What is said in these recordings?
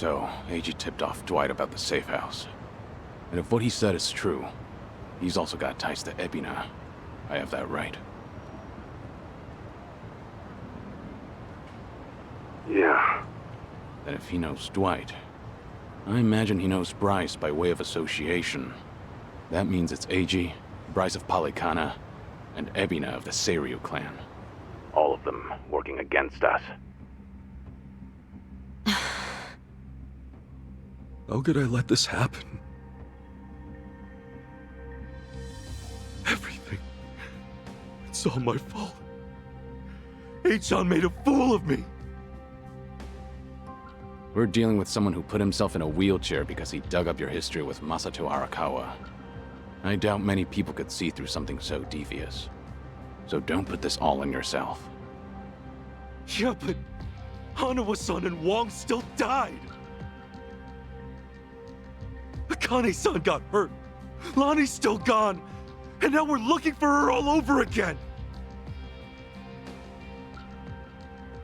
So, Eiji tipped off Dwight about the safe house. And if what he said is true, he's also got ties to Ebina. I have that right. Yeah. Then if he knows Dwight, I imagine he knows Bryce by way of association. That means it's Eiji, Bryce of Polycana, and Ebina of the Seiryu clan. All of them working against us. How could I let this happen? Everything. It's all my fault. Eichan made a fool of me. We're dealing with someone who put himself in a wheelchair because he dug up your history with Masato Arakawa. I doubt many people could see through something so devious. So don't put this all on yourself. Yeah, but Hanawa-san and Wong still died. Akane-san got hurt. Lonnie's still gone. And now we're looking for her all over again.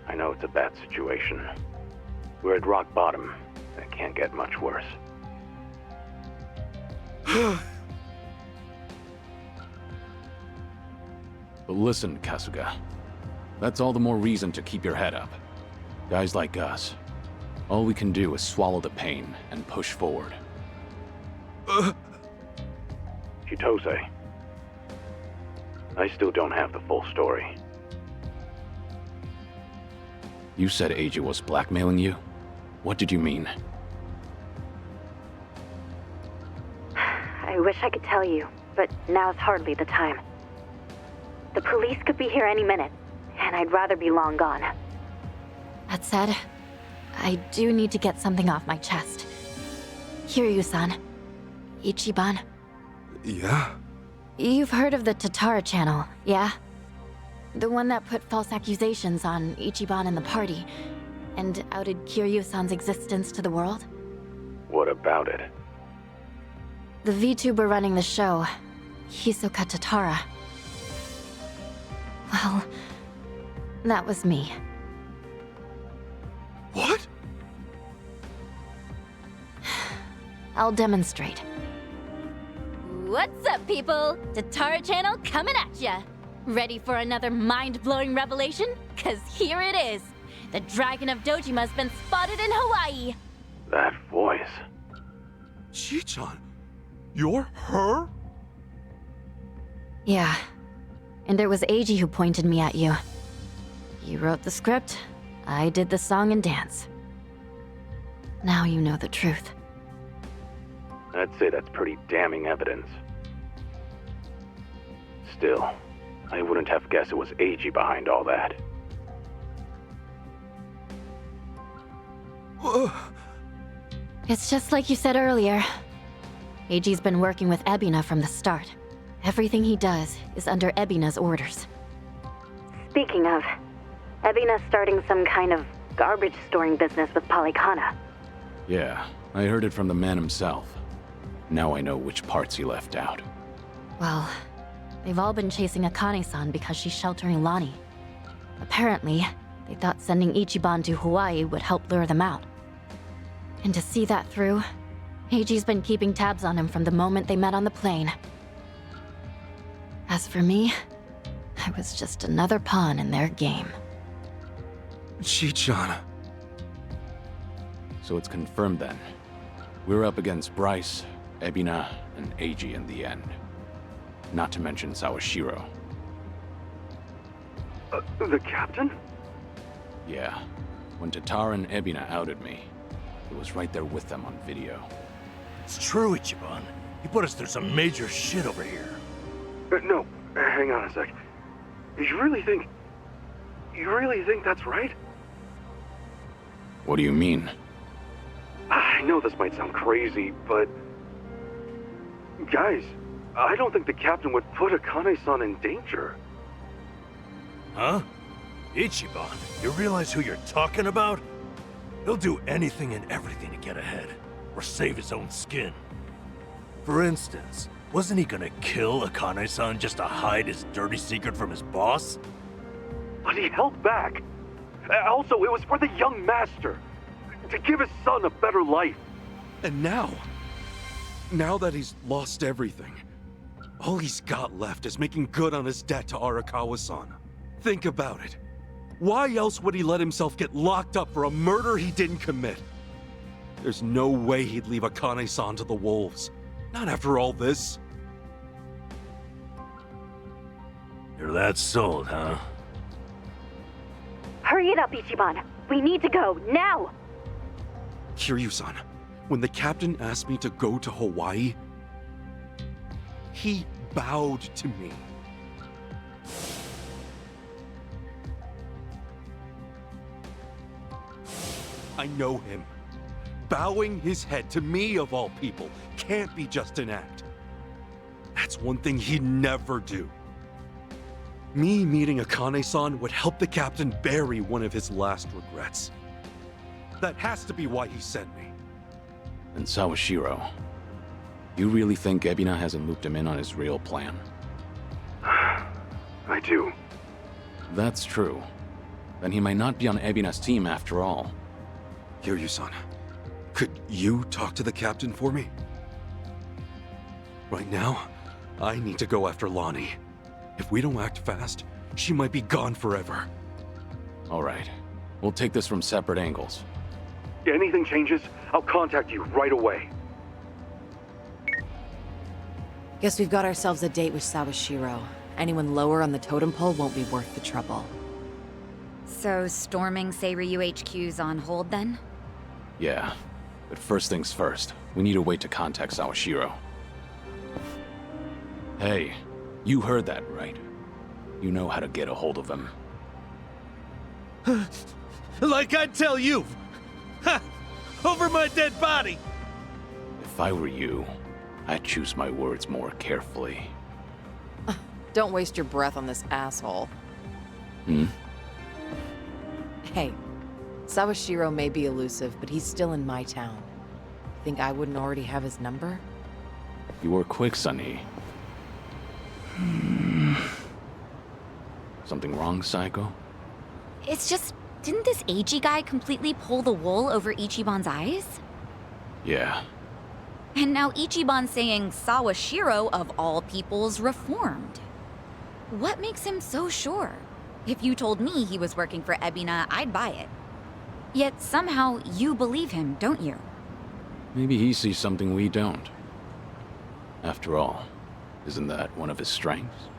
I know it's a bad situation. We're at rock bottom, and it can't get much worse. But listen, Kasuga. That's all the more reason to keep your head up. Guys like us, all we can do is swallow the pain and push forward. Chitose, I still don't have the full story. You said Eiji was blackmailing you? What did you mean? I wish I could tell you, but now's hardly the time. The police could be here any minute, and I'd rather be long gone. That said, I do need to get something off my chest. Kiryu-san. Ichiban. Yeah? You've heard of the Tatara channel, yeah? The one that put false accusations on Ichiban and the party, and outed Kiryu-san's existence to the world? What about it? The VTuber running the show, Hisoka Tatara. Well, that was me. What? I'll demonstrate. What's up, people? Tatara channel coming at ya! Ready for another mind-blowing revelation? Cause here it is! The Dragon of Dojima's been spotted in Hawaii! That voice. Chi-chan, you're her? Yeah. And it was Eiji who pointed me at you. He wrote the script, I did the song and dance. Now you know the truth. I'd say that's pretty damning evidence. Still, I wouldn't have guessed it was Eiji behind all that. It's just like you said earlier. Eiji's been working with Ebina from the start. Everything he does is under Ebina's orders. Speaking of, Ebina's starting some kind of garbage storing business with Polycana. Yeah, I heard it from the man himself. Now I know which parts he left out. Well, they've all been chasing Akane-san because she's sheltering Lonnie. Apparently, they thought sending Ichiban to Hawaii would help lure them out. And to see that through, Eiji's been keeping tabs on him from the moment they met on the plane. As for me, I was just another pawn in their game. Chi-chan. So it's confirmed then. We're up against Bryce, Ebina, and Eiji in the end. Not to mention Sawashiro. The captain? Yeah. When Tatara and Ebina outed me, it was right there with them on video. It's true, Ichiban. He put us through some major shit over here. No, hang on a sec. You really think that's right? What do you mean? I know this might sound crazy, but... Guys, I don't think the captain would put Akane-san in danger. Huh? Ichiban, you realize who you're talking about? He'll do anything and everything to get ahead, or save his own skin. For instance, wasn't he gonna kill Akane-san just to hide his dirty secret from his boss? But he held back. Also, it was for the young master. to give his son a better life. And now that he's lost everything, all he's got left is making good on his debt to Arakawa-san. Think about it. Why else would he let himself get locked up for a murder he didn't commit? There's no way he'd leave Akane-san to the wolves. Not after all this. You're that sold, huh? Hurry it up, Ichiban. We need to go, now! Kiryu-san, when the captain asked me to go to Hawaii, he bowed to me. I know him. Bowing his head to me, of all people, can't be just an act. That's one thing he'd never do. Me meeting Akane-san would help the captain bury one of his last regrets. That has to be why he sent me. And Sawashiro, you really think Ebina hasn't looped him in on his real plan? I do. That's true. Then he might not be on Ebina's team after all. Kiryu-san, could you talk to the captain for me? Right now, I need to go after Lonnie. If we don't act fast, she might be gone forever. All right. We'll take this from separate angles. If anything changes, I'll contact you right away. Guess we've got ourselves a date with Sawashiro. Anyone lower on the totem pole won't be worth the trouble. So, storming Seiryu HQ's on hold then? Yeah. But first things first, we need a way to contact Sawashiro. Hey, you heard that, right? You know how to get a hold of him. Like I'd tell you! Ha! Over my dead body! If I were you, I'd choose my words more carefully. Don't waste your breath on this asshole. Hmm? Hey, Sawashiro may be elusive, but he's still in my town. Think I wouldn't already have his number? You were quick, Sunny. Something wrong, Psycho? It's just, didn't this Eiji guy completely pull the wool over Ichiban's eyes? Yeah. And now Ichiban's saying Sawashiro, of all people's, reformed. What makes him so sure? If you told me he was working for Ebina, I'd buy it. Yet somehow you believe him, don't you? Maybe he sees something we don't. After all, isn't that one of his strengths?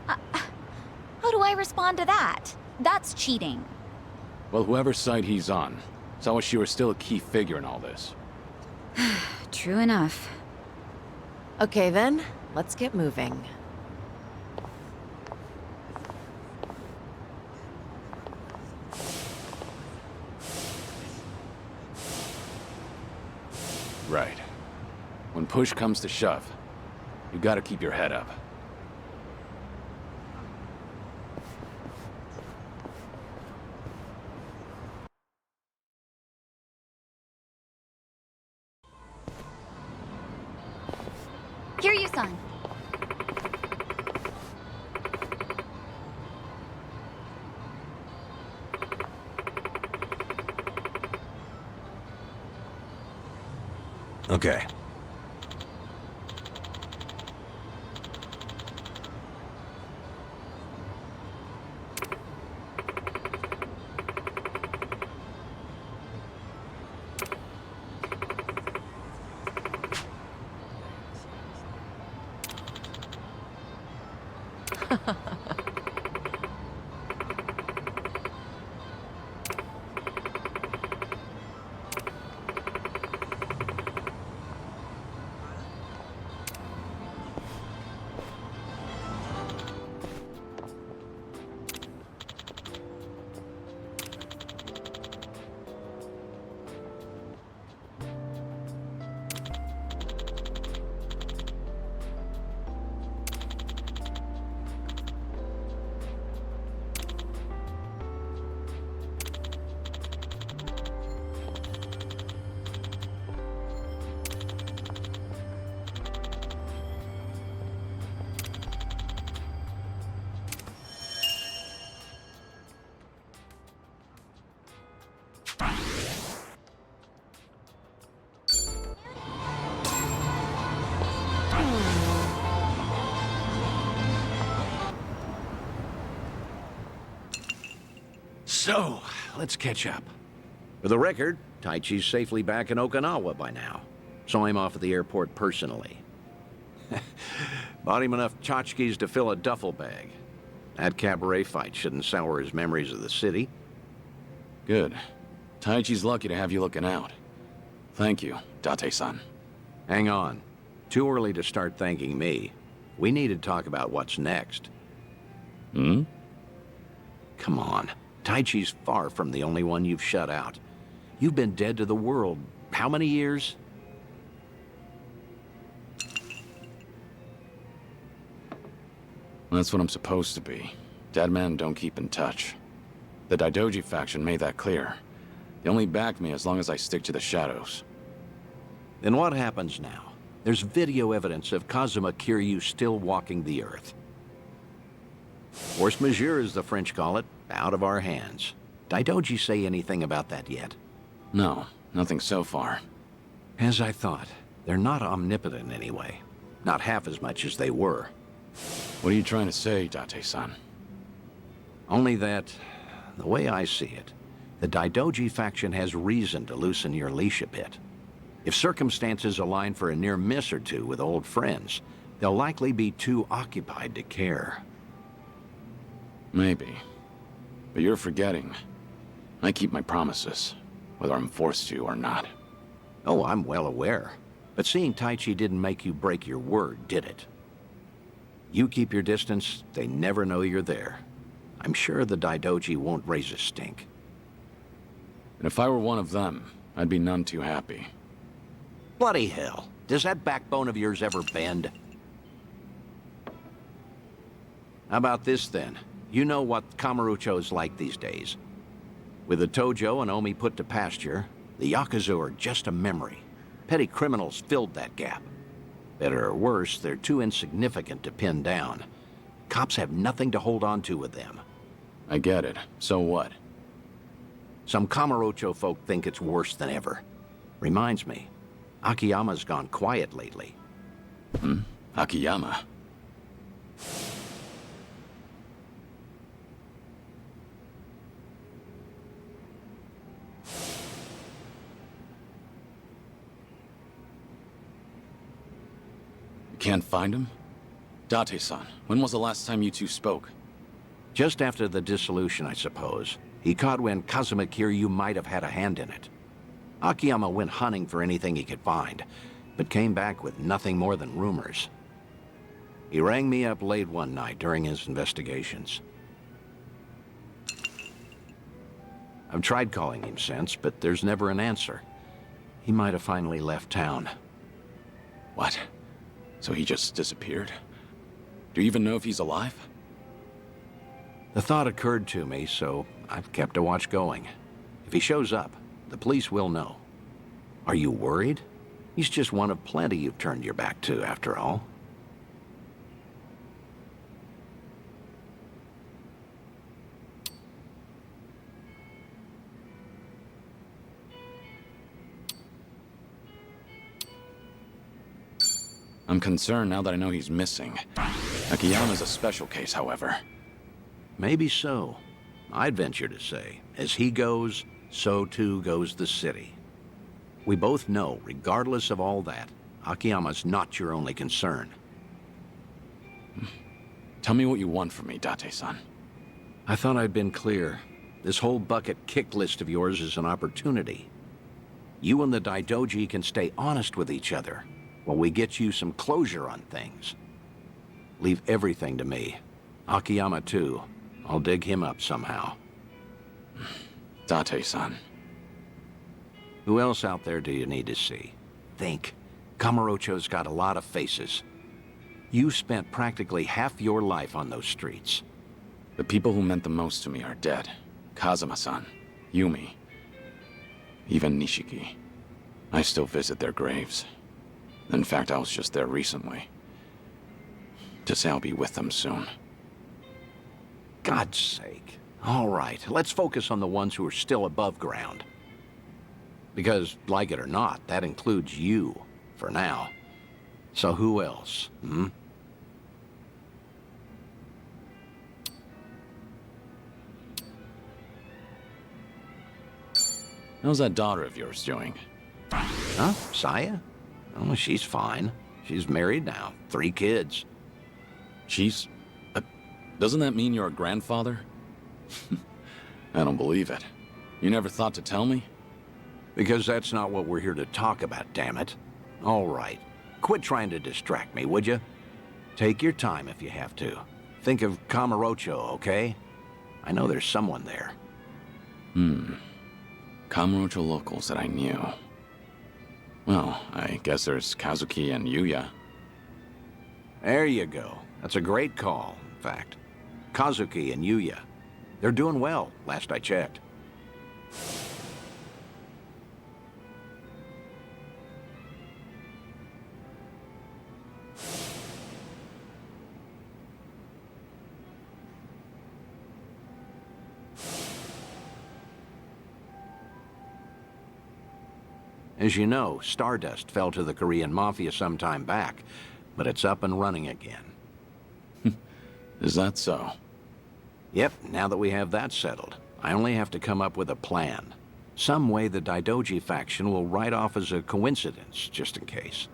How do I respond to that? That's cheating. Well, whoever's side he's on, Sawashiro's still a key figure in all this. True enough. Okay then, let's get moving. Right. When push comes to shove, you gotta keep your head up. Kiryu-san. Okay. So, let's catch up. For the record, Taichi's safely back in Okinawa by now. Saw him off at the airport personally. Bought him enough tchotchkes to fill a duffel bag. That cabaret fight shouldn't sour his memories of the city. Good. Taichi's lucky to have you looking out. Thank you, Date-san. Hang on. Too early to start thanking me. We need to talk about what's next. Hmm? Come on. Taichi's far from the only one you've shut out. You've been dead to the world how many years? That's what I'm supposed to be. Dead men don't keep in touch. The Daidoji faction made that clear. They only back me as long as I stick to the shadows. Then what happens now? There's video evidence of Kazuma Kiryu still walking the earth. Force majeure, as the French call it, out of our hands. Daidoji say anything about that yet? No, nothing so far. As I thought, they're not omnipotent anyway. Not half as much as they were. What are you trying to say, Date-san? Only that, the way I see it, the Daidoji faction has reason to loosen your leash a bit. If circumstances align for a near miss or two with old friends, they'll likely be too occupied to care. Maybe. But you're forgetting. I keep my promises, whether I'm forced to or not. Oh, I'm well aware. But seeing Taichi didn't make you break your word, did it? You keep your distance, they never know you're there. I'm sure the Daidoji won't raise a stink. And if I were one of them, I'd be none too happy. Bloody hell. Does that backbone of yours ever bend? How about this, then? You know what Kamurocho's like these days. With the Tojo and Omi put to pasture, the Yakuza are just a memory. Petty criminals filled that gap. Better or worse, they're too insignificant to pin down. Cops have nothing to hold on to with them. I get it. So what? Some Kamurocho folk think it's worse than ever. Reminds me, Akiyama's gone quiet lately. Hmm? Akiyama? You can't find him? Date-san, when was the last time you two spoke? Just after the dissolution, I suppose. He caught when Kazuma Kiryu might have had a hand in it. Akiyama went hunting for anything he could find, but came back with nothing more than rumors. He rang me up late one night during his investigations. I've tried calling him since, but there's never an answer. He might have finally left town. What? So he just disappeared? Do you even know if he's alive? The thought occurred to me, so I've kept a watch going. If he shows up, the police will know. Are you worried? He's just one of plenty you've turned your back to, after all. I'm concerned now that I know he's missing. Akiyama's a special case, however. Maybe so. I'd venture to say, as he goes, so too goes the city. We both know, regardless of all that, Akiyama's not your only concern. Tell me what you want from me, Date-san. I thought I'd been clear. This whole bucket kick list of yours is an opportunity. You and the Daidoji can stay honest with each other while we get you some closure on things. Leave everything to me. Akiyama, too. I'll dig him up somehow. Date-san. Who else out there do you need to see? Think. Kamurocho's got a lot of faces. You spent practically half your life on those streets. The people who meant the most to me are dead. Kazuma-san, Yumi, even Nishiki. I still visit their graves. In fact, I was just there recently. To say I'll be with them soon. God's sake. All right, let's focus on the ones who are still above ground. Because, like it or not, that includes you, for now. So who else, hmm? How's that daughter of yours doing? Huh? Saya? Oh, she's fine. She's married now. 3 kids. She's... doesn't that mean you're a grandfather? I don't believe it. You never thought to tell me? Because that's not what we're here to talk about, damn it. All right. Quit trying to distract me, would you? Take your time if you have to. Think of Kamurocho, okay? I know there's someone there. Kamurocho locals that I knew. Well, I guess there's Kazuki and Yuya. There you go. That's a great call, in fact. Kazuki and Yuya. They're doing well, last I checked. As you know, Stardust fell to the Korean Mafia some time back, but it's up and running again. Is that so? Yep, now that we have that settled, I only have to come up with a plan. Some way the Daidoji faction will write off as a coincidence, just in case.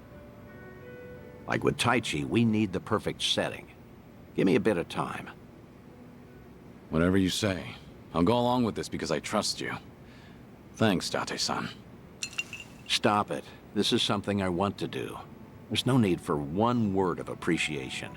Like with Taichi, we need the perfect setting. Give me a bit of time. Whatever you say. I'll go along with this because I trust you. Thanks, Date-san. Stop it. This is something I want to do. There's no need for one word of appreciation.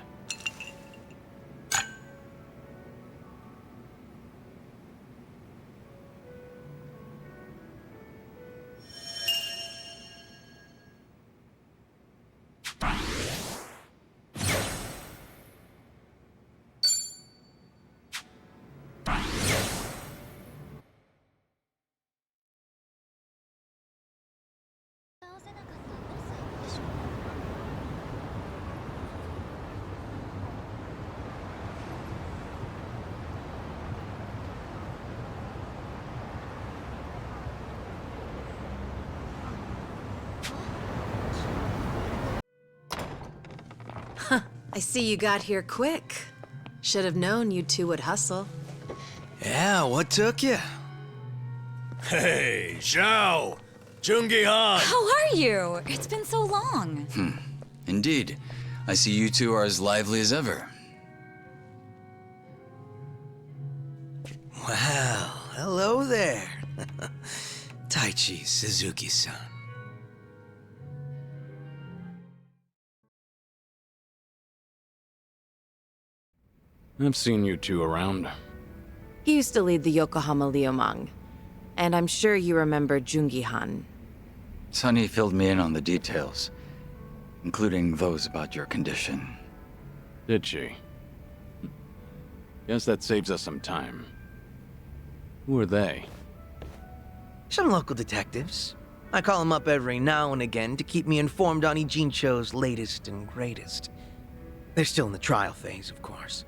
I see you got here quick. Should have known you two would hustle. Yeah, what took you? Hey, Zhao! Jungi-han! How are you? It's been so long. Indeed. I see you two are as lively as ever. Well, hello there. Taichi Suzuki-san. I've seen you two around. He used to lead the Yokohama Liumang. And I'm sure you remember Jungi-han. Sunny filled me in on the details, including those about your condition. Did she? Guess that saves us some time. Who are they? Some local detectives. I call them up every now and again to keep me informed on Ijincho's latest and greatest. They're still in the trial phase, of course.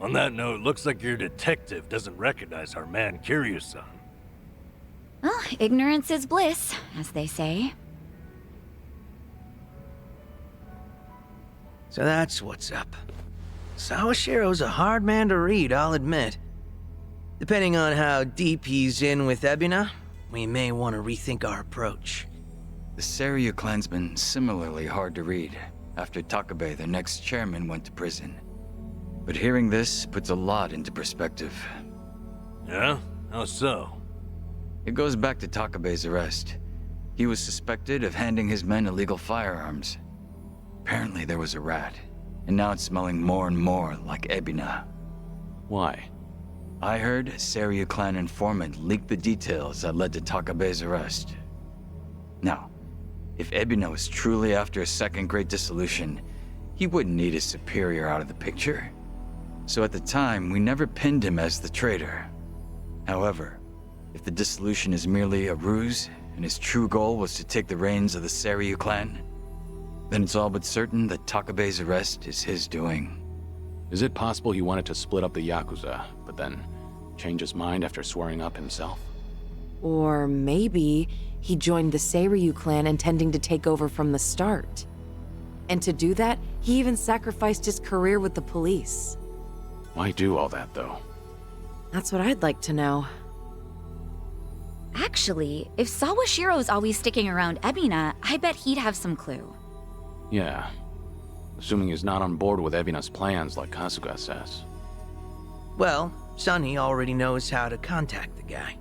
On that note, looks like your detective doesn't recognize our man Kiryu-san. Well, ignorance is bliss, as they say. So that's what's up. Sawashiro's a hard man to read, I'll admit. Depending on how deep he's in with Ebina, we may want to rethink our approach. The Seiryu clan's been similarly hard to read after Takabe, their next chairman, went to prison. But hearing this puts a lot into perspective. Yeah? How so? It goes back to Takabe's arrest. He was suspected of handing his men illegal firearms. Apparently there was a rat, and now it's smelling more and more like Ebina. Why? I heard a Seiryu clan informant leaked the details that led to Takabe's arrest. Now, if Ebina was truly after a second great dissolution, he wouldn't need his superior out of the picture. So at the time, we never pinned him as the traitor. However, if the dissolution is merely a ruse, and his true goal was to take the reins of the Seiryu clan, then it's all but certain that Takabe's arrest is his doing. Is it possible he wanted to split up the Yakuza, but then change his mind after swearing up himself? Or maybe he joined the Seiryu clan intending to take over from the start. And to do that, he even sacrificed his career with the police. Why do all that, though? That's what I'd like to know. Actually, if Sawashiro's always sticking around Ebina, I bet he'd have some clue. Yeah. Assuming he's not on board with Ebina's plans like Kasuga says. Well, Sunny already knows how to contact the guy.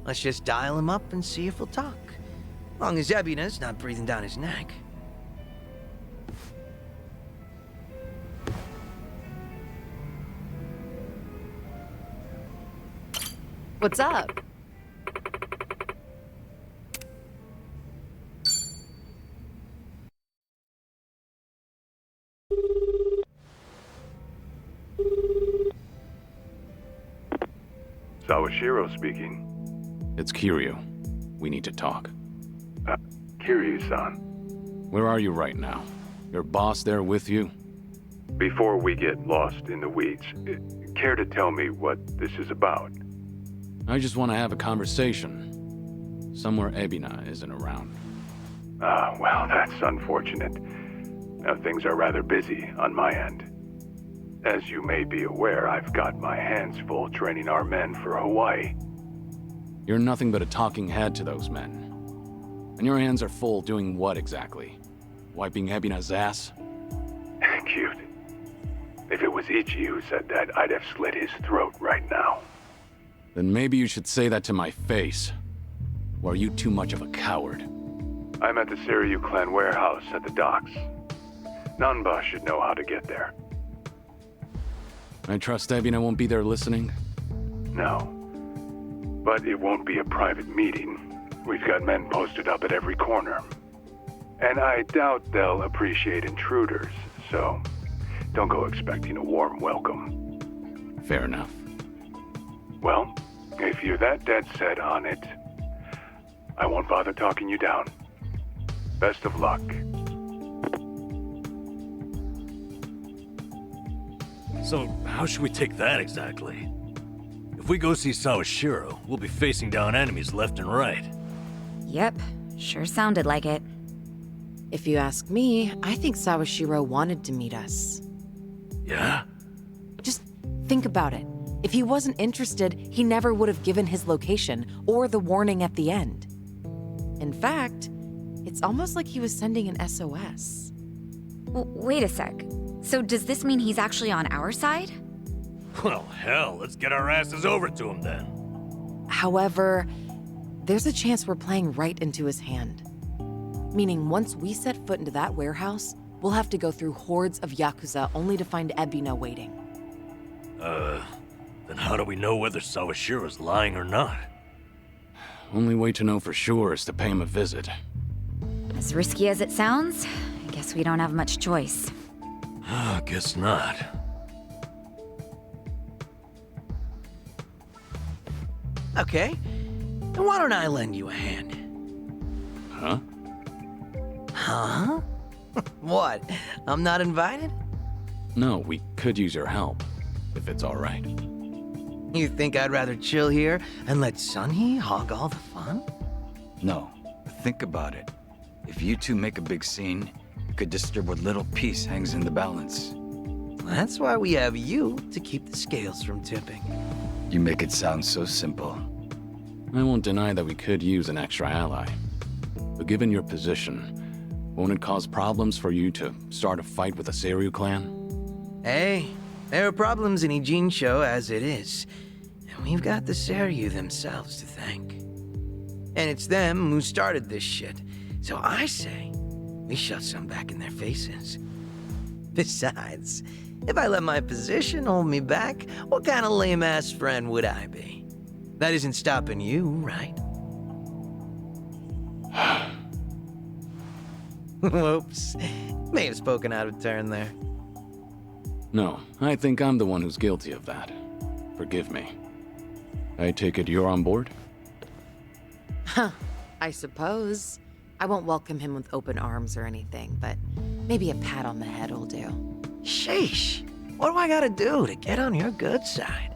Let's just dial him up and see if he'll talk. Long as Ebina's not breathing down his neck. What's up? Sawashiro speaking. It's Kiryu. We need to talk. Kiryu-san. Where are you right now? Your boss there with you? Before we get lost in the weeds, care to tell me what this is about? I just want to have a conversation. Somewhere Ebina isn't around. Well, that's unfortunate. Now, things are rather busy on my end. As you may be aware, I've got my hands full training our men for Hawaii. You're nothing but a talking head to those men. And your hands are full doing what exactly? Wiping Ebina's ass? Cute. If it was Ichi who said that, I'd have slit his throat right now. Then maybe you should say that to my face. Or are you too much of a coward? I'm at the Seiryu clan warehouse at the docks. Nanba should know how to get there. I trust Ebina won't be there listening? No. But it won't be a private meeting. We've got men posted up at every corner. And I doubt they'll appreciate intruders, so don't go expecting a warm welcome. Fair enough. Well, if you're that dead set on it, I won't bother talking you down. Best of luck. So, how should we take that exactly? If we go see Sawashiro, we'll be facing down enemies left and right. Yep, sure sounded like it. If you ask me, I think Sawashiro wanted to meet us. Yeah? Just think about it. If he wasn't interested, he never would have given his location or the warning at the end. In fact, it's almost like he was sending an SOS. Wait a sec. So does this mean he's actually on our side? Well, hell, let's get our asses over to him then. However, there's a chance we're playing right into his hand. Meaning once we set foot into that warehouse, we'll have to go through hordes of Yakuza only to find Ebina waiting. Then how do we know whether Sawashiro's lying or not? Only way to know for sure is to pay him a visit. As risky as it sounds, I guess we don't have much choice. Guess not. Okay, then why don't I lend you a hand? Huh? Huh? What? I'm not invited? No, we could use your help, if it's all right. You think I'd rather chill here and let Sunny hog all the fun? No, but think about it. If you two make a big scene, it could disturb what little peace hangs in the balance. That's why we have you to keep the scales from tipping. You make it sound so simple. I won't deny that we could use an extra ally. But given your position, won't it cause problems for you to start a fight with the Seiryu clan? Hey, there are problems in Ijincho as it is. And we've got the Seiryu themselves to thank. And it's them who started this shit. So I say, we shove some back in their faces. Besides, if I let my position hold me back, what kind of lame-ass friend would I be? That isn't stopping you, right? Whoops. May have spoken out of turn there. No, I think I'm the one who's guilty of that. Forgive me. I take it you're on board? Huh, I suppose. I won't welcome him with open arms or anything, but maybe a pat on the head will do. Sheesh. What do I gotta do to get on your good side?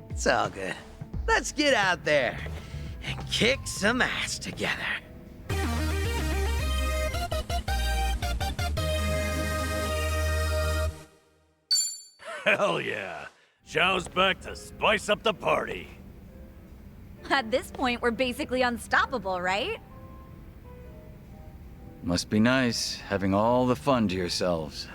It's all good. Let's get out there and kick some ass together. Hell yeah. Xiao's back to spice up the party. At this point, we're basically unstoppable, right? Must be nice, having all the fun to yourselves.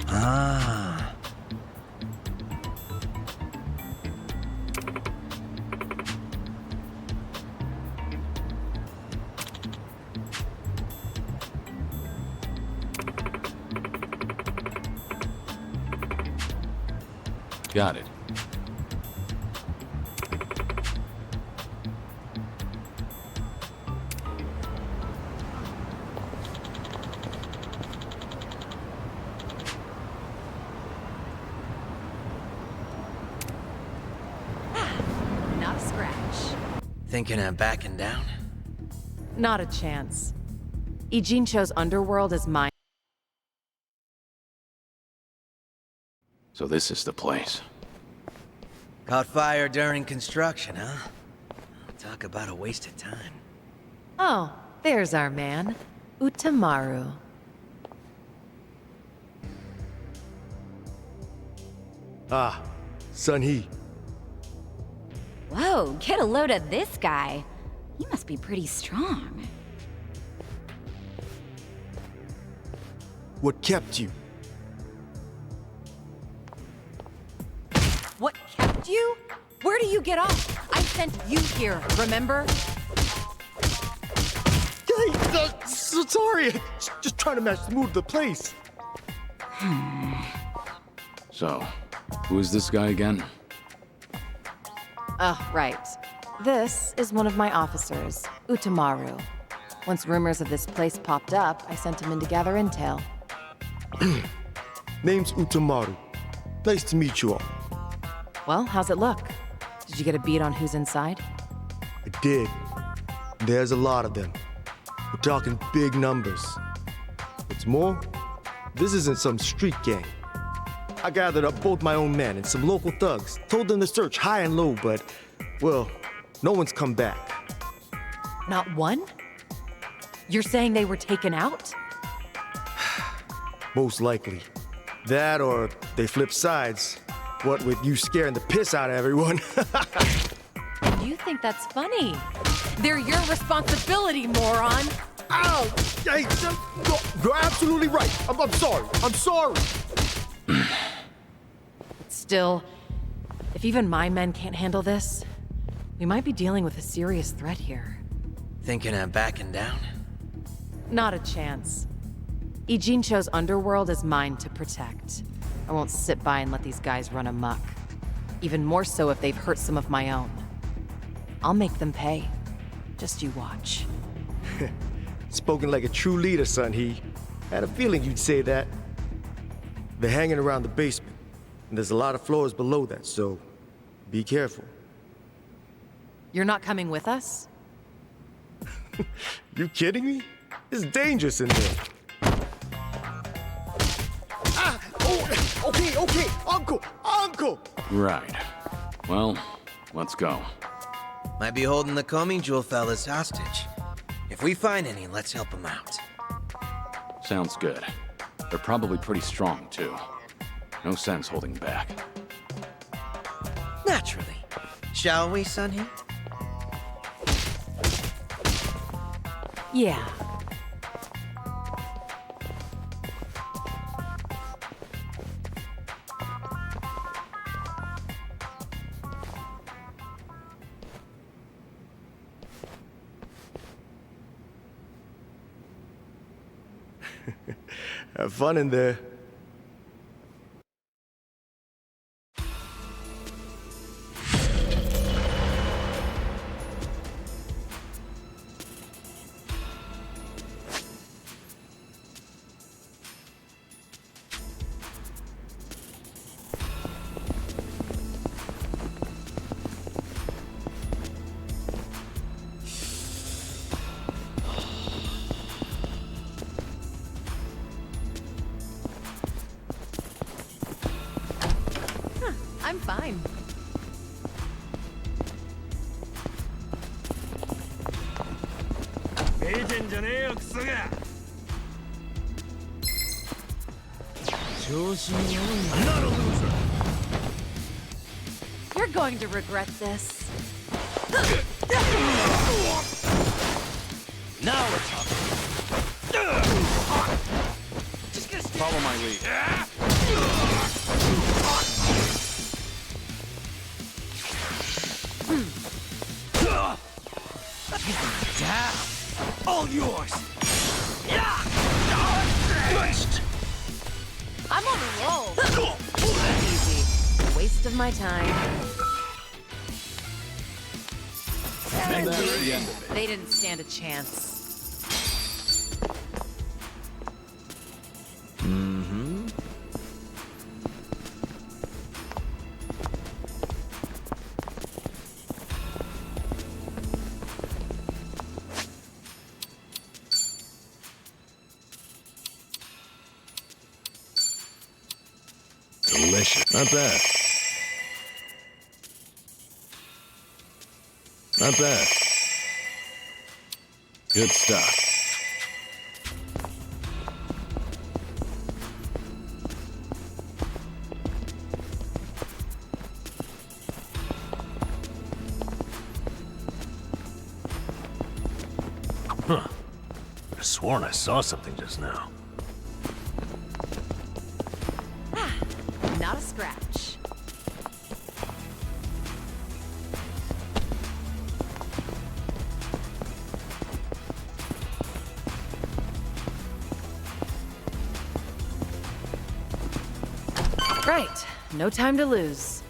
Ah. Got it. Not a scratch. Thinking of backing down? Not a chance. Ijincho's underworld is mine. So this is the place. Caught fire during construction, huh? Talk about a waste of time. Oh, there's our man, Utamaru. Ah, Sun-hee. Whoa, get a load of this guy. He must be pretty strong. What kept you? What kept you? Where do you get off? I sent you here, remember? Hey, sorry. Just trying to match the mood of the place. So, who is this guy again? Right. This is one of my officers, Utamaru. Once rumors of this place popped up, I sent him in to gather intel. Name's Utamaru. Nice to meet you all. Well, how's it look? Did you get a beat on who's inside? I did. There's a lot of them. We're talking big numbers. What's more, this isn't some street gang. I gathered up both my own men and some local thugs, told them to search high and low, but, well, no one's come back. Not one? You're saying they were taken out? Most likely. That or they flip sides. What with you scaring the piss out of everyone. You think that's funny? They're your responsibility, moron! Ow! Hey, you're absolutely right. I'm sorry. I'm sorry. Still, if even my men can't handle this, we might be dealing with a serious threat here. Thinking of backing down? Not a chance. Ijincho's underworld is mine to protect. I won't sit by and let these guys run amok. Even more so if they've hurt some of my own. I'll make them pay. Just you watch. Spoken like a true leader, Sun-hee. Had a feeling you'd say that. They're hanging around the basement, and there's a lot of floors below that, so be careful. You're not coming with us? You kidding me? It's dangerous in there. Ah! Oh, okay, Uncle! Right. Well, let's go. Might be holding the Coming Jewel fellas hostage. If we find any, let's help them out. Sounds good. They're probably pretty strong, too. No sense holding back. Naturally. Shall we, Sun-hee? Yeah. Have fun in there. fine. I'm not a loser. You're going to regret this. Now we're talking. Follow my lead. All yours. I'm on a roll. Easy. Waste of my time. And that's the end of it. They didn't stand a chance. Delicious. Not bad. Not bad. Good stuff. Huh. I sworn I saw something just now. Not a scratch. Right. No time to lose.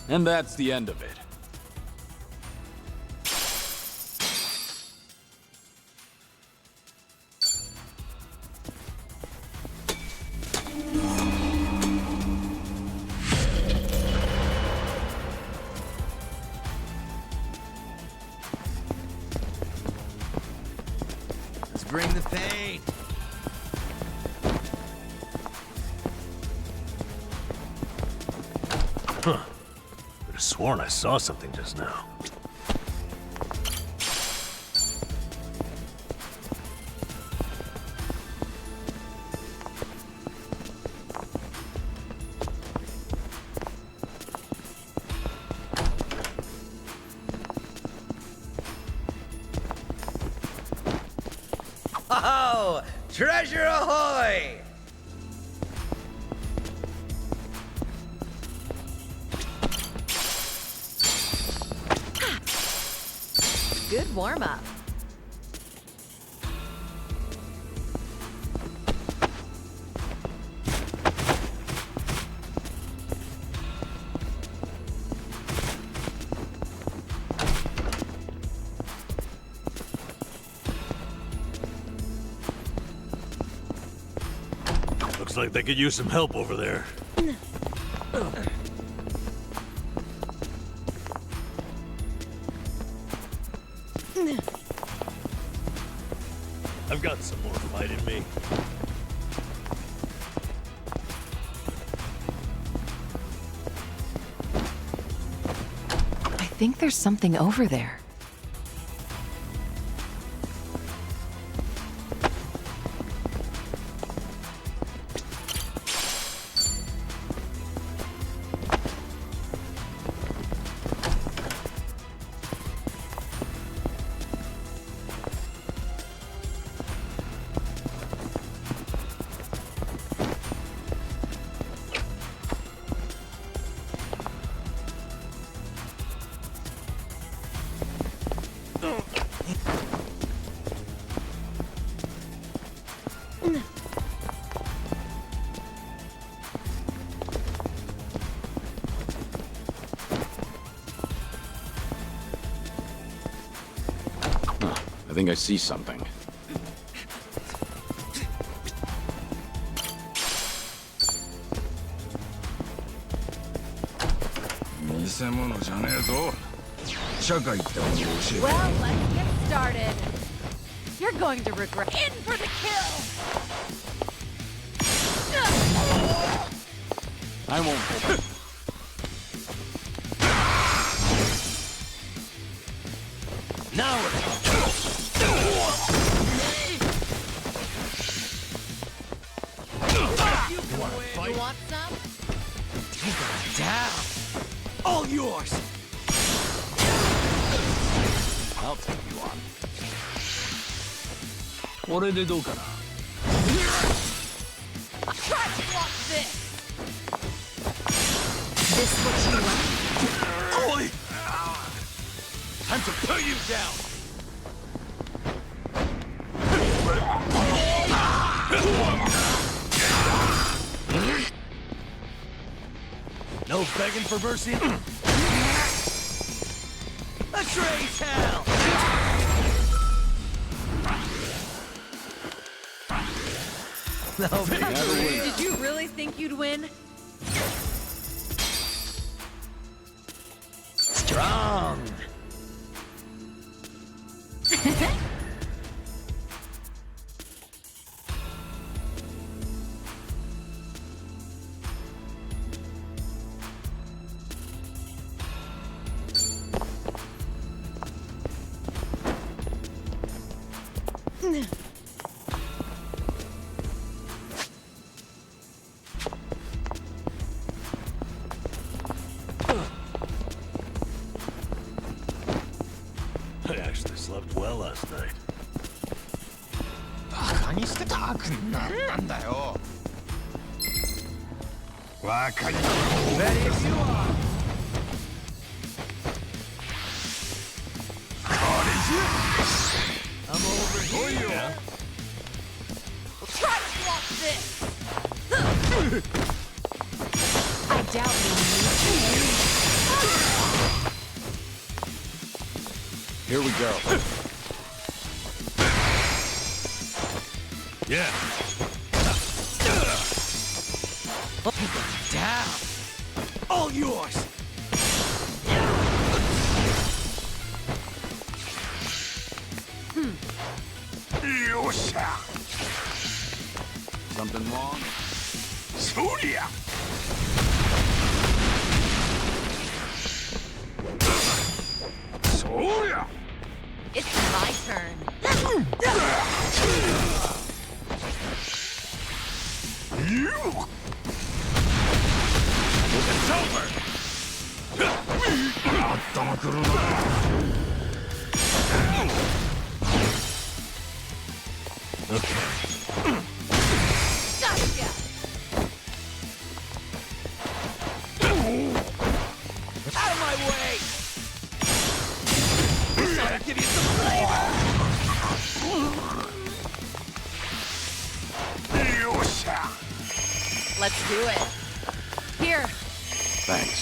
And that's the end of it. Let's bring the pain. Huh. Could have sworn I saw something just now. Oh, treasure ahoy! Good warm-up. Looks like they could use some help over there. I've got some more fight in me. I think there's something over there. I think I see something. 物じゃねえぞ。社会ってものを教えて。 Well, let's get started. You're going to regret. In for the kill! I won't. Now we're You want some? Take her down. All yours. I'll take you on. これでどうかな。 Try to block this! This what you want? Oi! Time to put you down! No begging for mercy? A trace hell! No victory! Did you really think you'd win? Strong. I actually slept well last night. バカにしてた悪なんなんだよ。若い頃。 Ready as you are. I'm over here. Try to block this! I doubt you'll Here we go. Yeah. Take her down. All yours. Something wrong? It's my turn. It's over! 頭くるな。 Gotcha! Out of my way. This ought to give you some flavor. Let's do it. Here. Thanks.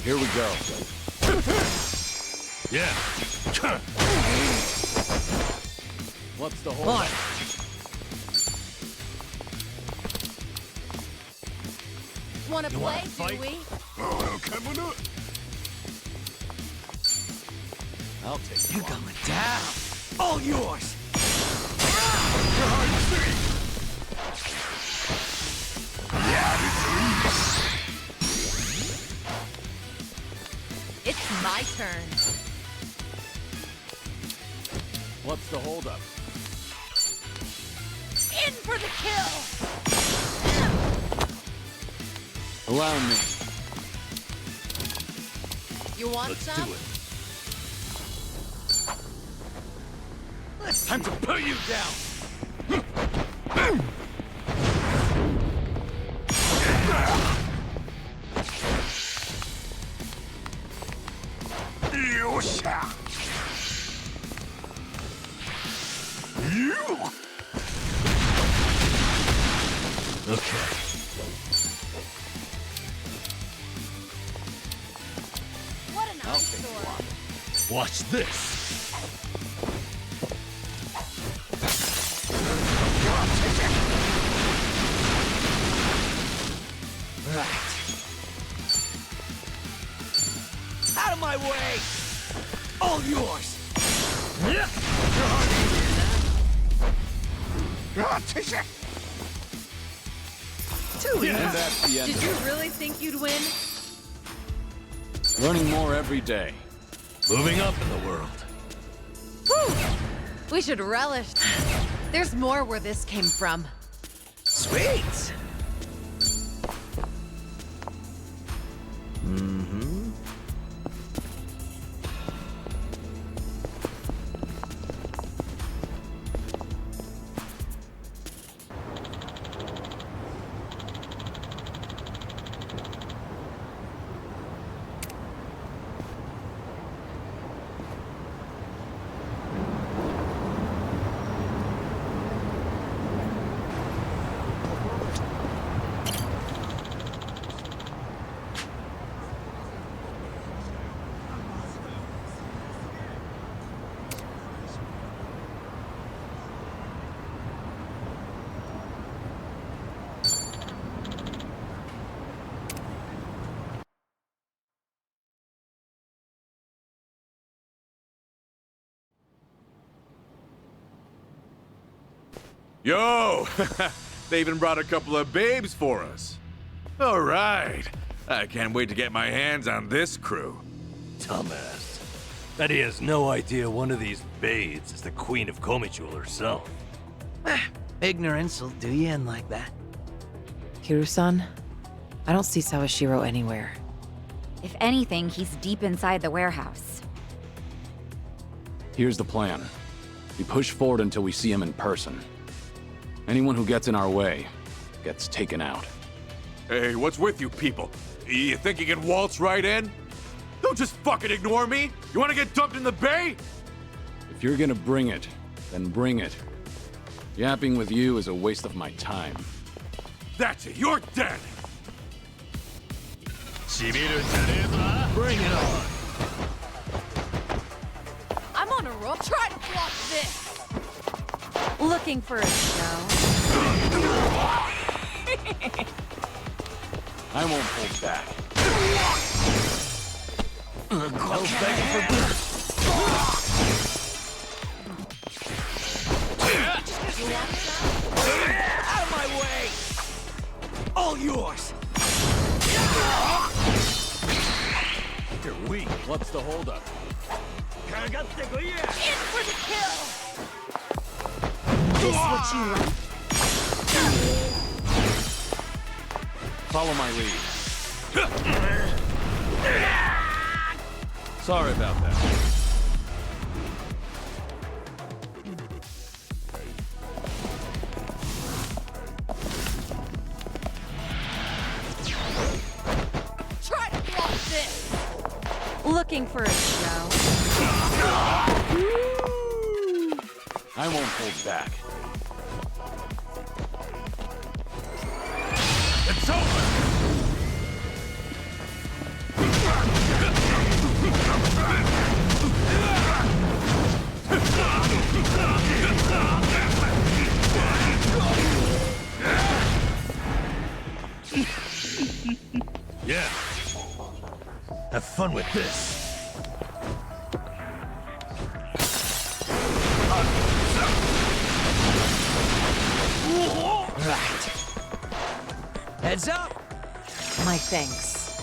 Here we go. Yeah. What's the hold? What? Wanna You play, wanna do fight? we? I'll take You're you on. going down. All yours. It's my turn. What's the holdup? In for the kill! Allow me. You want Let's some? do it. Time to put you down! Okay. What an eyesore. Watch this. Too easy. And that's the end Did of you it. really think you'd win? Learning more every day. Moving up in the world. Whew. We should relish. There's more where this came from. Sweet. Mm-hmm. Yo! They even brought a couple of babes for us. All right. I can't wait to get my hands on this crew. Dumbass. Bet he has no idea one of these babes is the Queen of Komijul herself. Ignorance will do you in like that. Hiru-san, I don't see Sawashiro anywhere. If anything, he's deep inside the warehouse. Here's the plan. We push forward until we see him in person. Anyone who gets in our way gets taken out. Hey, what's with you people? You think you can waltz right in? Don't just fucking ignore me! You wanna get dumped in the bay? If you're gonna bring it, then bring it. Yapping with you is a waste of my time. That's it, you're dead! Bring it on. I'm on a roll. Try to block this. Looking for a show. I won't hold back. Hell's begging for blood. Out of my way! All yours! You're weak. What's the holdup? In for the kill. This what you like? Follow my lead. Sorry about that. Try to block this. Looking for a show. I won't hold back. It's over! Yeah. Have fun with this. Right. Heads up! My thanks.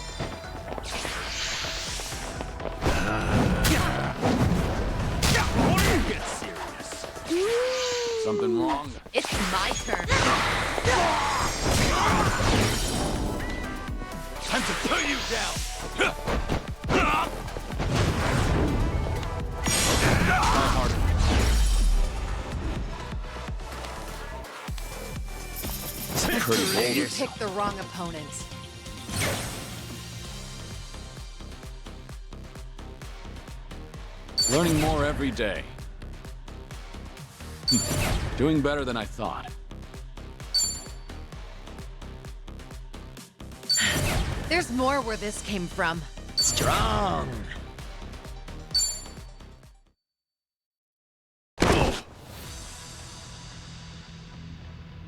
Get serious. Something wrong? It's my turn. Time to put you down! You picked the wrong opponent. Learning more every day. Doing better than I thought. There's more where this came from. Strong.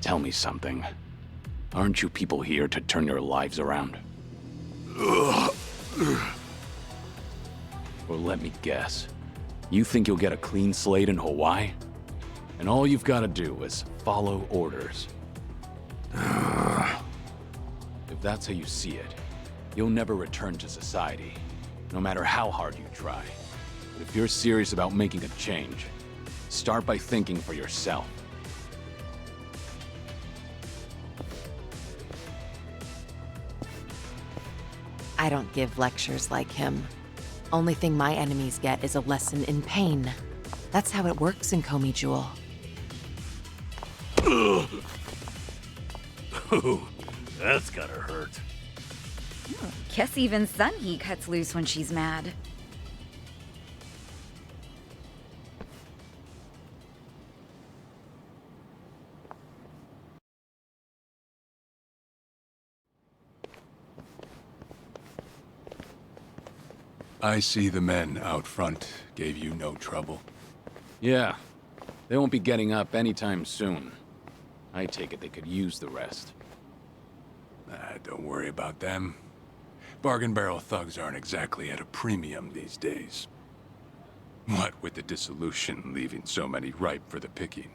Tell me something. Aren't you people here to turn your lives around? Or let me guess. You think you'll get a clean slate in Hawaii? And all you've got to do is follow orders. If that's how you see it, you'll never return to society, no matter how hard you try. But if you're serious about making a change, start by thinking for yourself. I don't give lectures like him. Only thing my enemies get is a lesson in pain. That's how it works in Komi Jewel. Ooh, that's gotta hurt. Guess even Sunhee cuts loose when she's mad. I see the men out front gave you no trouble. Yeah, they won't be getting up anytime soon. I take it they could use the rest. Don't worry about them. Bargain barrel thugs aren't exactly at a premium these days. What with the dissolution leaving so many ripe for the picking.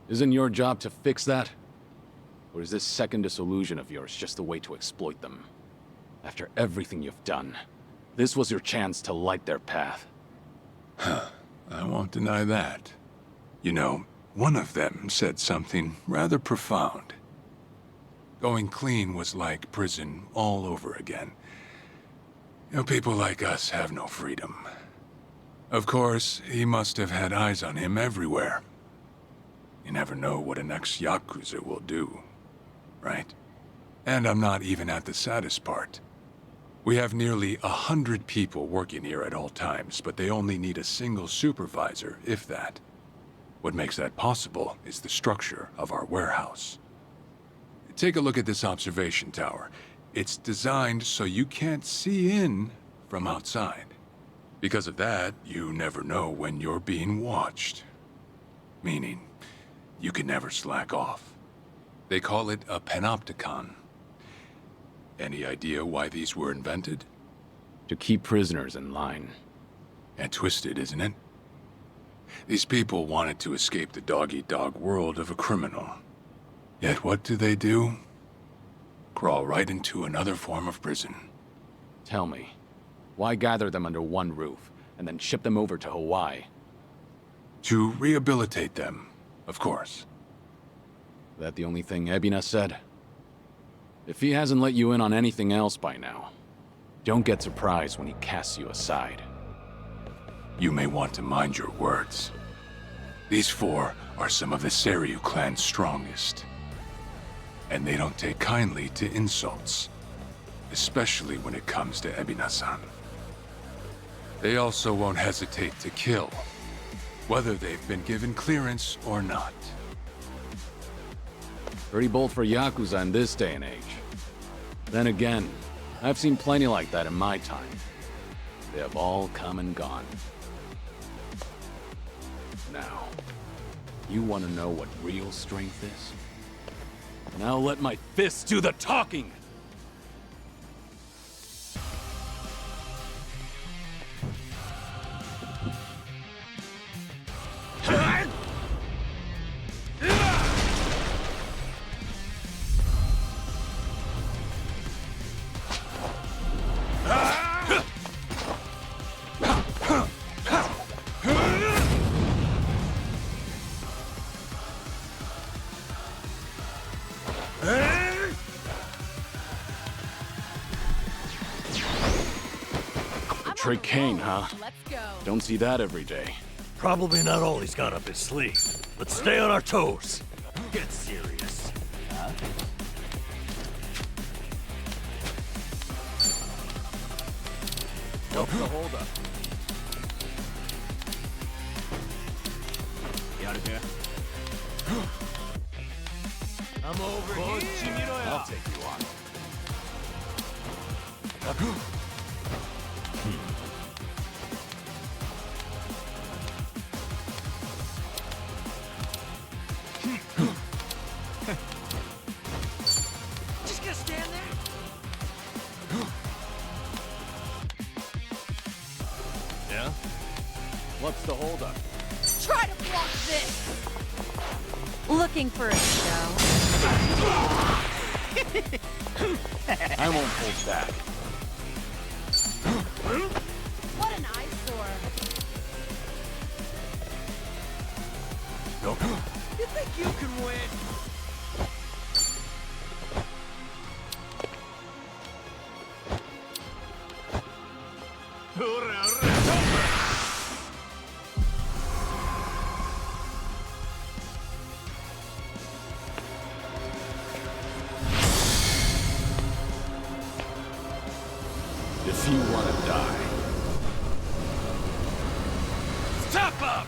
Isn't your job to fix that? Or is this second disillusion of yours just a way to exploit them? After everything you've done, this was your chance to light their path. I won't deny that. You know, one of them said something rather profound. Going clean was like prison all over again. You know, people like us have no freedom. Of course, he must have had eyes on him everywhere. You never know what an ex-Yakuza will do, right? And I'm not even at the saddest part. We have nearly 100 people working here at all times, but they only need a single supervisor, if that. What makes that possible is the structure of our warehouse. Take a look at this observation tower. It's designed so you can't see in from outside. Because of that, you never know when you're being watched. Meaning, you can never slack off. They call it a panopticon. Any idea why these were invented? To keep prisoners in line. And twisted, isn't it? These people wanted to escape the dog-eat-dog world of a criminal. Yet what do? Crawl right into another form of prison. Tell me, why gather them under one roof, and then ship them over to Hawaii? To rehabilitate them, of course. That the only thing Ebina said? If he hasn't let you in on anything else by now, don't get surprised when he casts you aside. You may want to mind your words. These four are some of the Seiryu clan's strongest. And they don't take kindly to insults, especially when it comes to Ebina-san. They also won't hesitate to kill, whether they've been given clearance or not. Pretty bold for Yakuza in this day and age. Then again, I've seen plenty like that in my time. They have all come and gone. Now, you want to know what real strength is? Now let my fists do the talking! Trey Kane, huh? Let's go. Don't see that every day. Probably not all he's got up his sleeve. Let's stay on our toes. Get serious. Huh? What's the holdup? I'm over here. I'll take you on. Just gonna stand there? Yeah? What's the holdup? Try to block this! Looking for a show? I won't hold back. What an eyesore! You think you can win? If you want to die, Step up!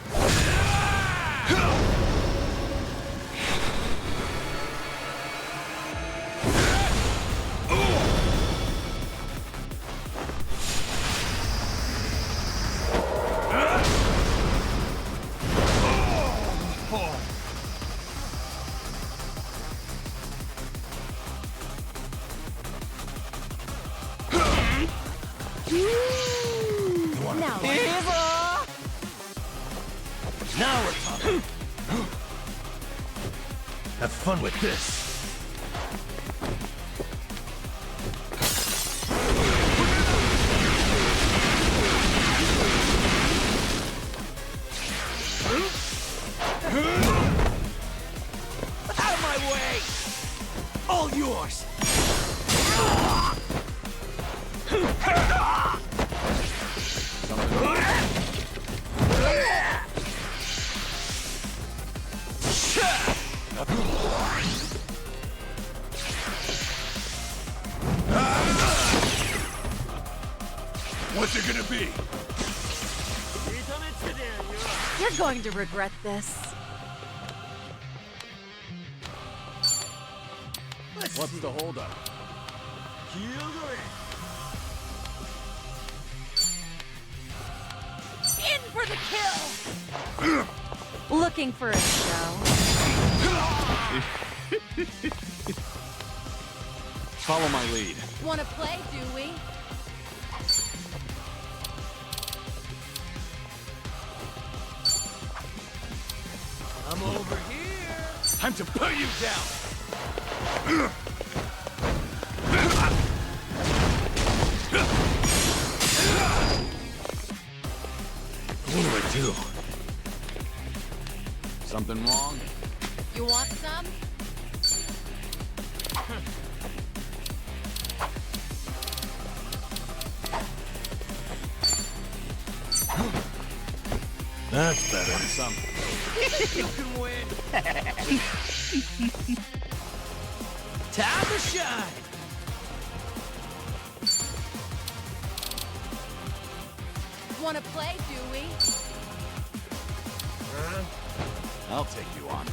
Now we're talking. Have fun with this. Out of my way! All yours! What's it gonna be? You're going to regret this. what's the holdup? In for the kill! Looking for a show? Follow my lead. Wanna play, do we? I'm over here! Time to put you down! What do I do? Something wrong? You want some? That's better. Something. You can win! Time to shine! Wanna play, do we? I'll take you on.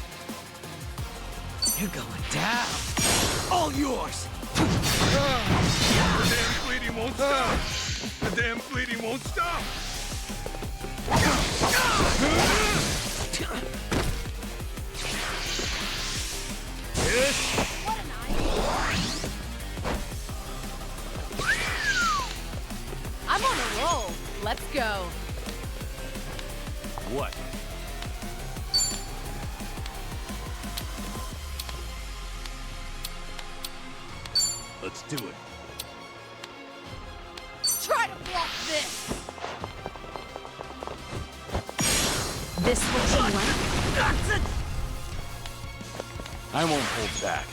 You're going down! All yours! The damn bleeding won't stop! The damn bleeding won't stop! What an eyesore! I'm on a roll. Let's go. What? Let's do it. Try to block this. This what you want? That's it! I won't hold back.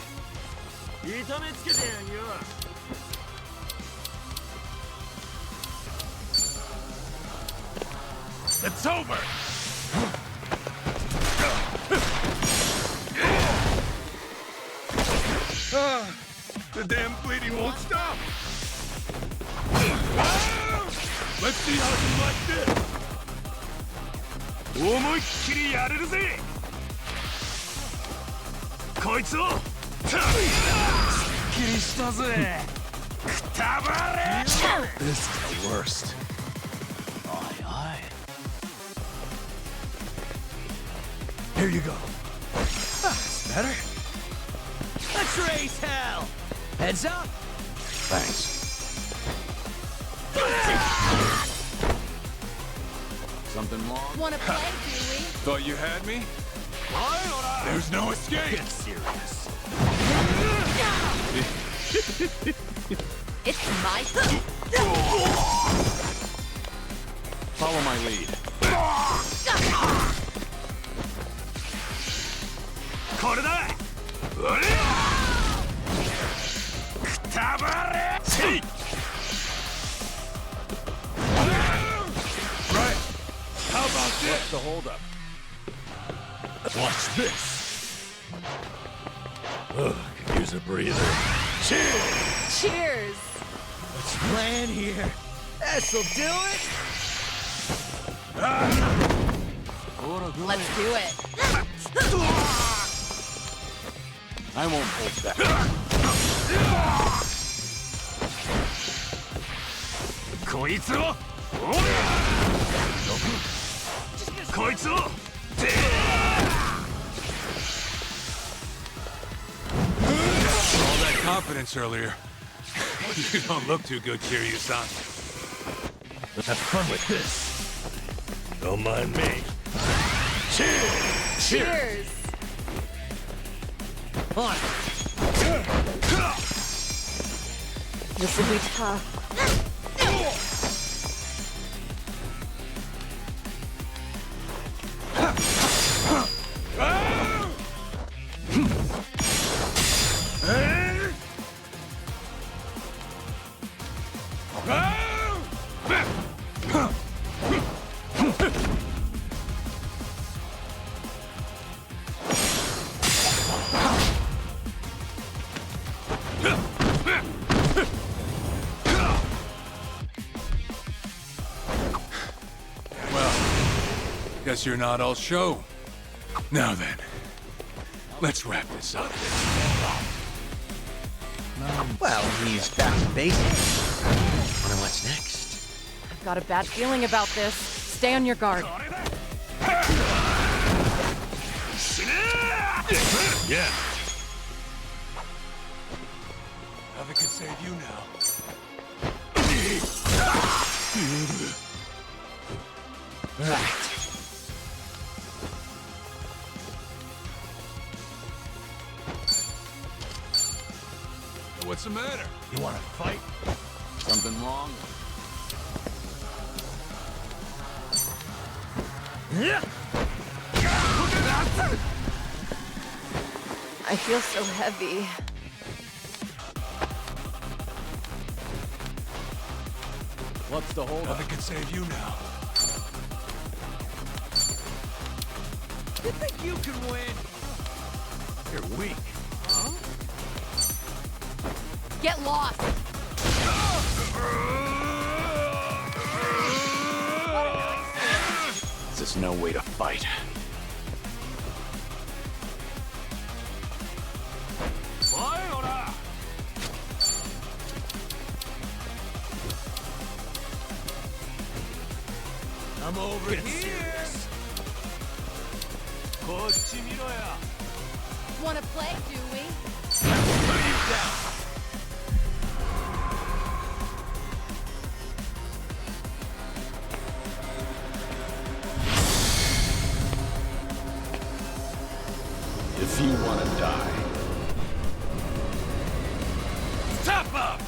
It's over! The damn bleeding won't stop! Let's see how you like this! 思いっきりやれるぜ！こいつを！すっきりしたぜ！くたばれ！ This is the worst. Aye, aye. Here you go. That's better. Let's raise hell! Heads up! Thanks. Something wrong? Wanna play, do we? Thought you had me? There's no escape! Get serious. It's my Follow my lead. Right. How about this? What's the holdup? Watch this. Ugh, could use a breather. Cheers! cheers. Let's plan here. This'll do it. Let's do it. I won't hold back. All that confidence earlier. You don't look too good, Kiryu-san. Have fun with this. Don't mind me. Cheers! Cheers. This will be tough. Guess you're not all show. Now then, let's wrap this up. Well, he's back to basics. Wonder what's next. I've got a bad feeling about this. Stay on your guard. Yeah. Nothing can save you now. Right. What's the matter? You want to fight? Something wrong? I feel so heavy. What's the holdup? Nothing can save you now. You think you can win? You're weak. Get lost. This is no way to fight. I'm over here. Wanna play, do we? If you want to die, Stop up!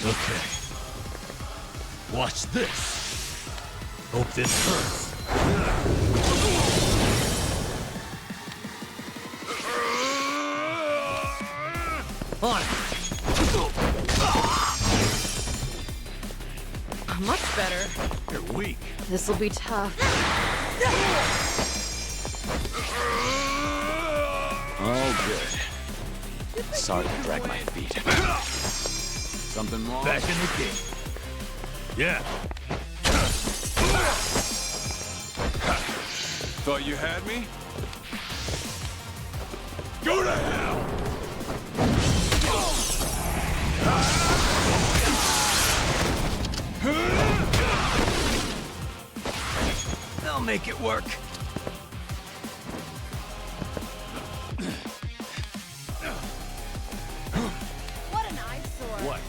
Okay. Watch this. Hope this hurts. On it. Much better. You're weak. This will be tough. all good. Sorry to drag my feet. Something wrong? Back in the game. Yeah. Thought you had me? Go to hell! I'll make it work. What an eyesore. What?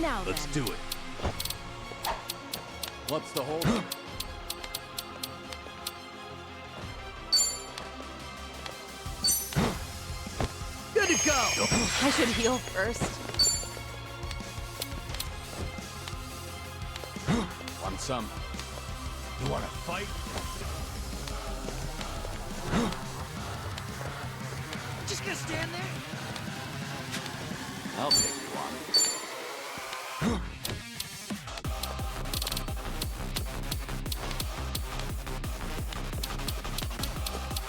Now Let's then. do it. What's the hold? Good to go. I should heal first. Want some? You wanna fight? Just gonna stand there? I'll take you on.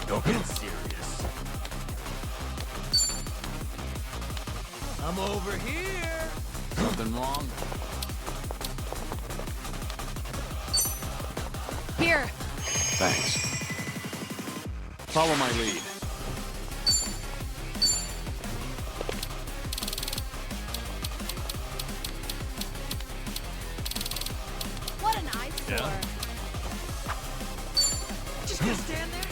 Don't get serious. I'm over here. Something wrong? Here. Thanks. Follow my lead. What an eyesore. Yeah? Just gonna stand there?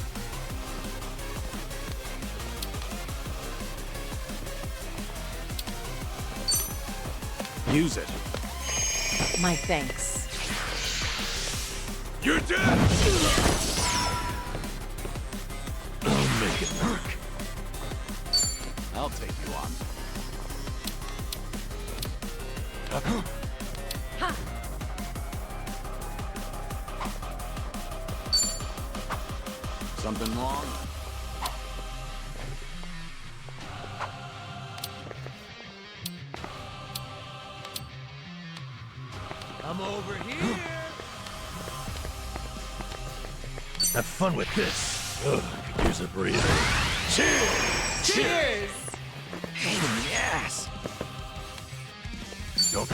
Use it. My thanks. You're dead! I'll make it work. I'll take you on. Something wrong? I'm over here. Have fun with this. Ugh, I could use a breather. Cheers! Cheers! Pain in the ass. Don't.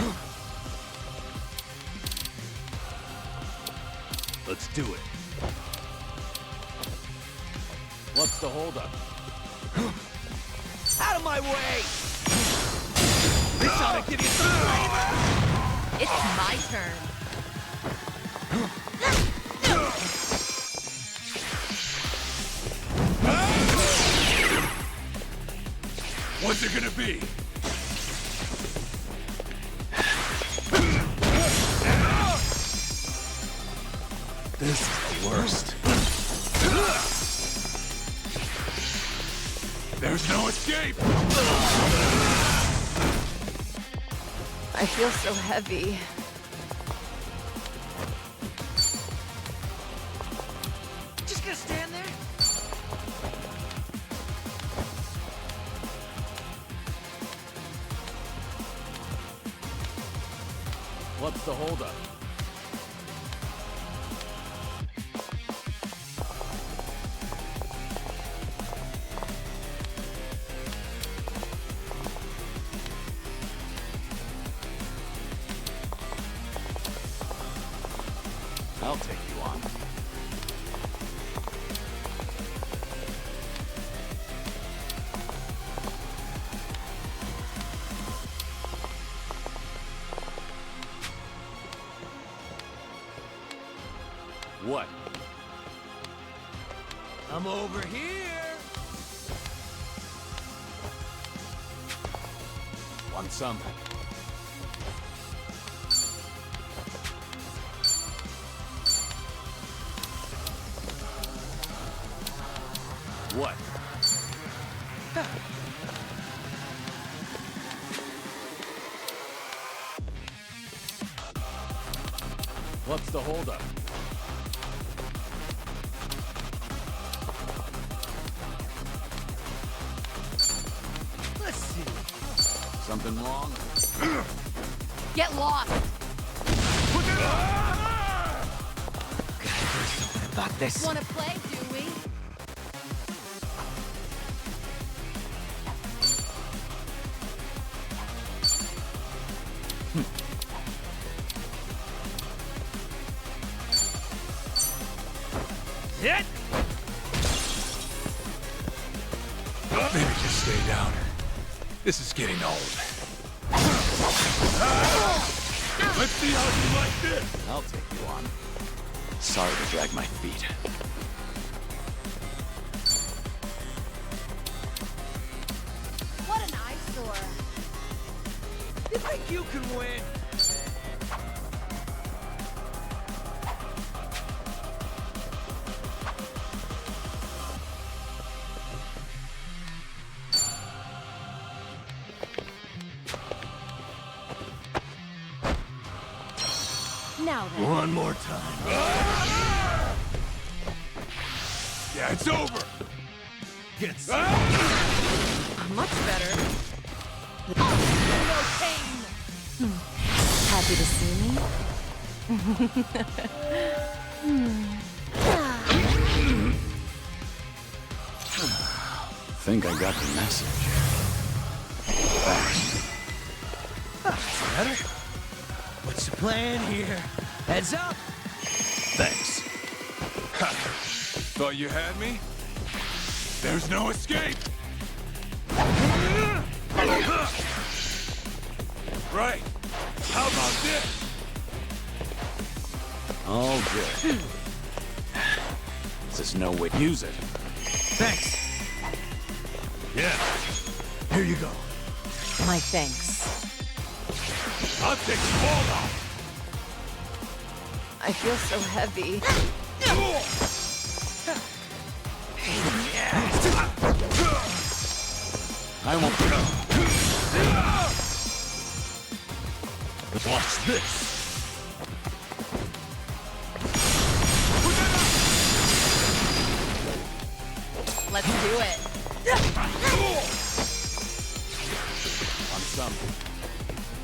Let's do it. What's the holdup? Out of my way! This ought to give you some flavor! It's my turn. What's it gonna be? This is the worst. There's no escape! I feel so heavy. Just gonna stand there? What's the holdup? I'll take you on. What? I'm over here. Want some? What? What's the holdup? Let's see. Something wrong? Get lost! About this. Wanna play, do we? Hit! Maybe just stay down. This is getting old. Let's see how you like this! I'll take you on. Sorry to drag my feet. What an eyesore. You think you can win? Now then. One more time. Yeah, it's over! Get Much better. No pain. Happy to see me? Think I got the message. Thanks. Better? What's the plan here? Heads up! Thanks. Thought you had me? There's no escape! Right. How about this? All good. There's no way to use it. Thanks. Yeah. Here you go. My thanks. I'll take you all off! I feel so heavy. I won't. Watch this. Let's do it. On some.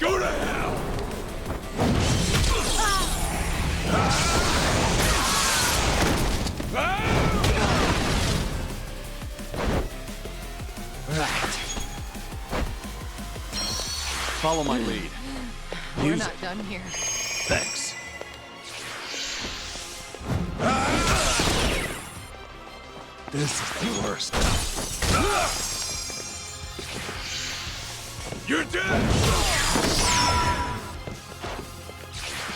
Go to hell! Follow my lead. We're Use not it. done here. Thanks. This is the worst. You're dead!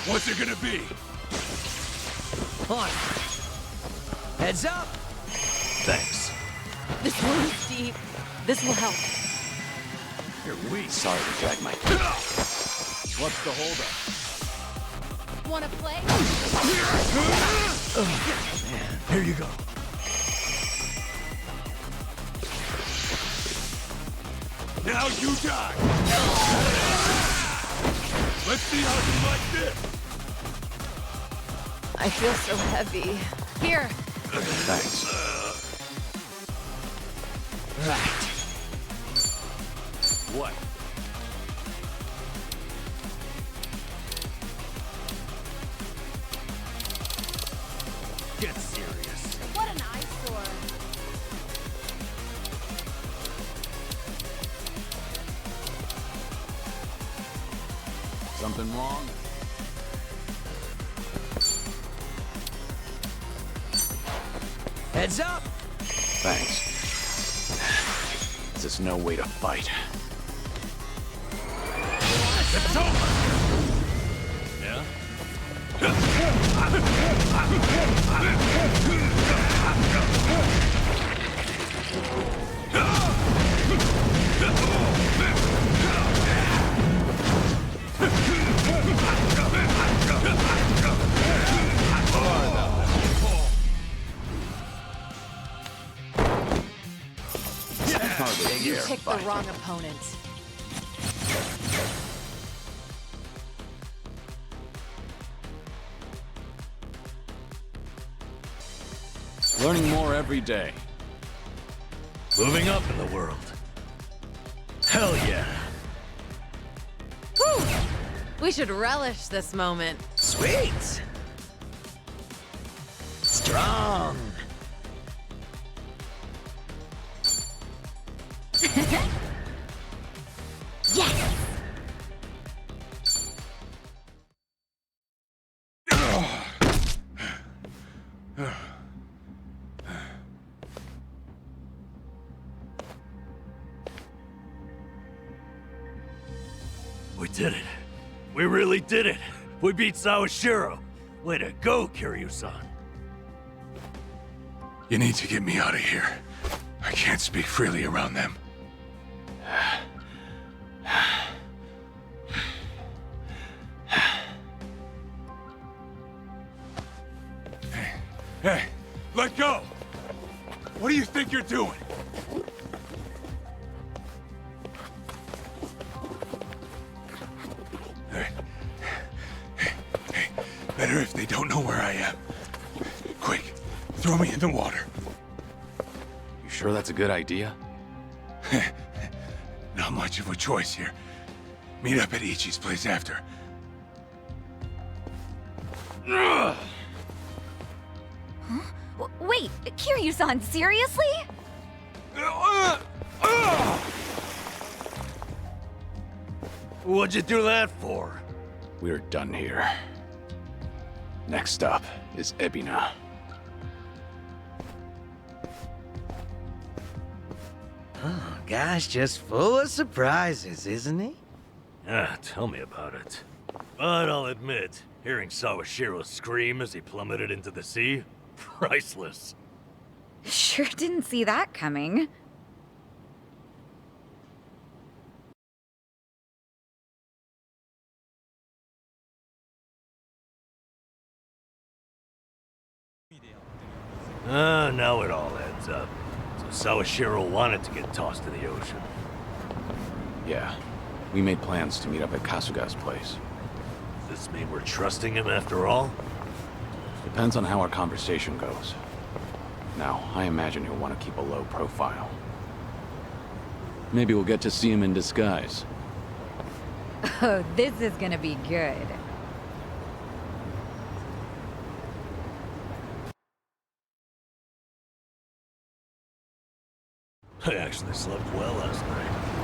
What's it gonna be? On. Heads up! Thanks. This one is deep. This will help. You're weak. Sorry to drag my. What's the holdup? Wanna play? Here you go. Now you die! Let's see how you like this! I feel so heavy. Here. Thanks. Right. What? Get serious. What an eyesore. Something wrong? Heads up! Thanks. There's no way to fight. It's over. Yeah? You picked the wrong opponent. Learning more every day. Moving up in the world. Hell yeah. We should relish this moment. Sweet! Strong! Yes! We did it. We really did it. We beat Sawashiro. Way to go, Kiryu-san. You need to get me out of here. I can't speak freely around them. Hey, let go! What do you think you're doing? Hey, better if they don't know where I am. Quick, throw me in the water. You sure that's a good idea? Not much of a choice here. Meet up at Ichi's place after. Wait, Kiryu-san, seriously? What'd you do that for? We're done here. Next stop is Ebina. Oh, guy's just full of surprises, isn't he? Ah, tell me about it. But I'll admit, hearing Sawashiro scream as he plummeted into the sea, priceless. Sure didn't see that coming. Now it all adds up. So Sawashiro wanted to get tossed to the ocean. Yeah. We made plans to meet up at Kasuga's place. Does this mean we're trusting him after all? Depends on how our conversation goes. Now, I imagine he'll want to keep a low profile. Maybe we'll get to see him in disguise. Oh, this is gonna be good. I actually slept well last night.